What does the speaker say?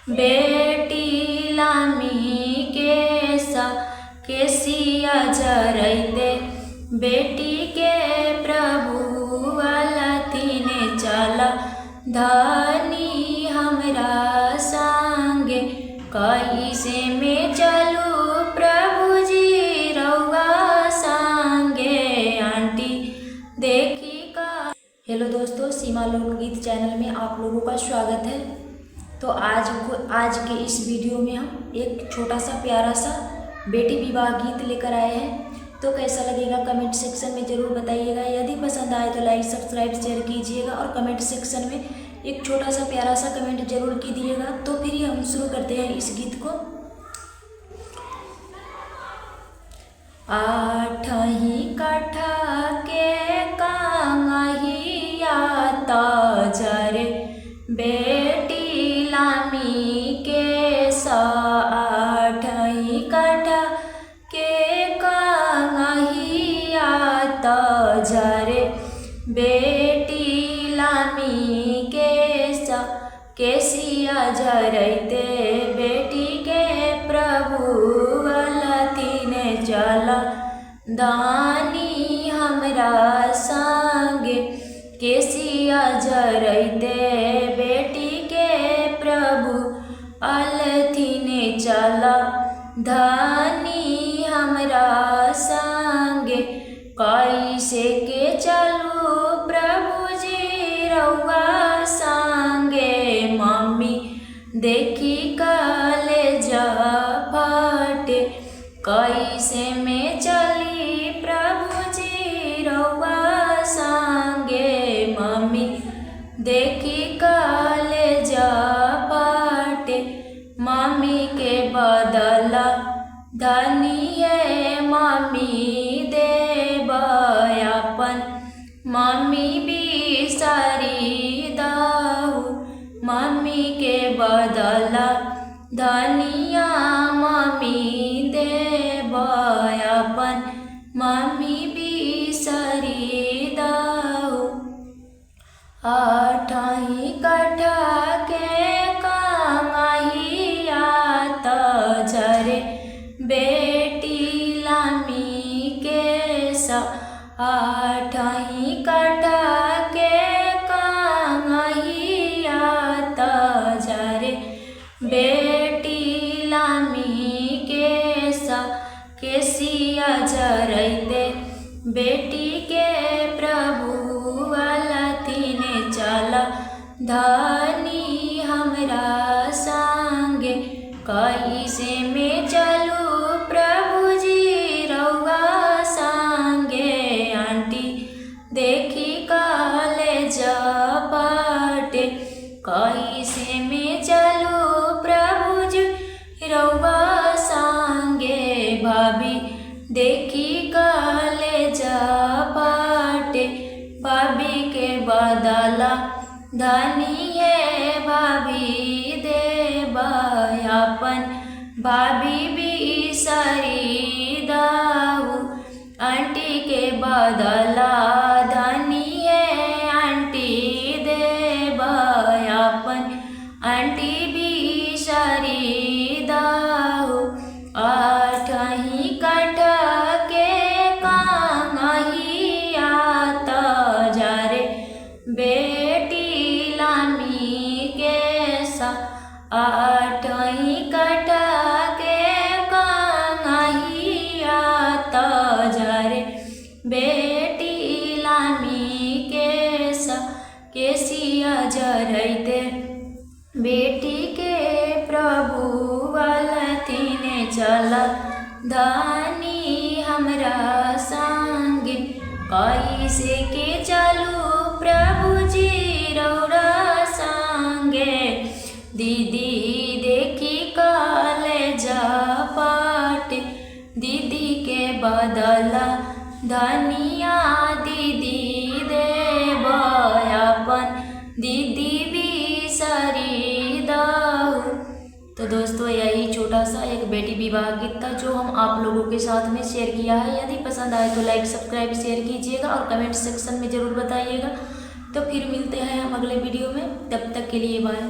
बेटी लामी केसिया जरैते बेटी के प्रभु अलथिने चला धनी हमरा संगे कैसे में चलू प्रभु जी रउआ संगे आंटी देखी का। हेलो दोस्तों, सीमा लोकगीत चैनल में आप लोगों का स्वागत है। तो आज के इस वीडियो में हम एक छोटा सा प्यारा सा बेटी विवाह गीत लेकर आए हैं। तो कैसा लगेगा कमेंट सेक्शन में ज़रूर बताइएगा। यदि पसंद आए तो लाइक सब्सक्राइब शेयर कीजिएगा और कमेंट सेक्शन में एक छोटा सा प्यारा सा कमेंट जरूर कीजिएगा। तो फिर हम शुरू करते हैं इस गीत को। आठही कठा के कांगहिया तजरे बेटी लामी के आठही कठा के कांगहिया तजरे बेटी लामी केसिया जरैते बेटी के प्रभु अलथिने चला दानी हमरा संगे केसिया जरैते बेटी के प्रभु अलथिने चला धनी हमरा संगे कैसे के चलू प्रभु जी रउआ संगे मम्मी देखी कलेजा फटे कैसे में चली प्रभु जी रउआ संगे मम्मी देखी कलेजा फटे मम्मी के बदला धनिए मम्मी देब अपन मम्मी बिसरी दाऊ मम्मी के बदला धनिया मम्मी देब अपन मम्मी बिसरी दाऊ आठही कठा के कांगहिया तजरे बेटी लामी के आठही कठा के कांगहिया तजरे बेटी लामी केसिया जरैते बेटी के प्रभु अलथिने चला धनी हमरा संगे कैसे में चलू प्रभु जी रउआ संगे आंटी देखी कलेजा फटे कैसे में चलू प्रभु जी रउआ संगे भाभी देखी कलेजा फटे भाभी के बदला धनी है भाभी देब अपन भाभी बिसरी दाऊ आंटी के बदला धनी है आंटी देब अपन आंटी बिसरी दाऊ आठही कठा के कांगहिया तजरे बेटी लामी के आठही कठा के कांगहिया तजरे बेटी लामी के केसिया जरैते बेटी के प्रभु अलथिने चला धनी हमरा संगे कैसे के चलू प्रभु जी रउआ संगे दीदी देखी कलेजा फटे दीदी के बदला धनिया दीदी देब अपन दीदी बिसरी दाऊ। तो दोस्तों यही छोटा सा एक बेटी विवाह गीत था जो हम आप लोगों के साथ में शेयर किया है। यदि पसंद आए तो लाइक सब्सक्राइब शेयर कीजिएगा और कमेंट सेक्शन में ज़रूर बताइएगा। तो फिर मिलते हैं हम अगले वीडियो में, तब तक के लिए बाय।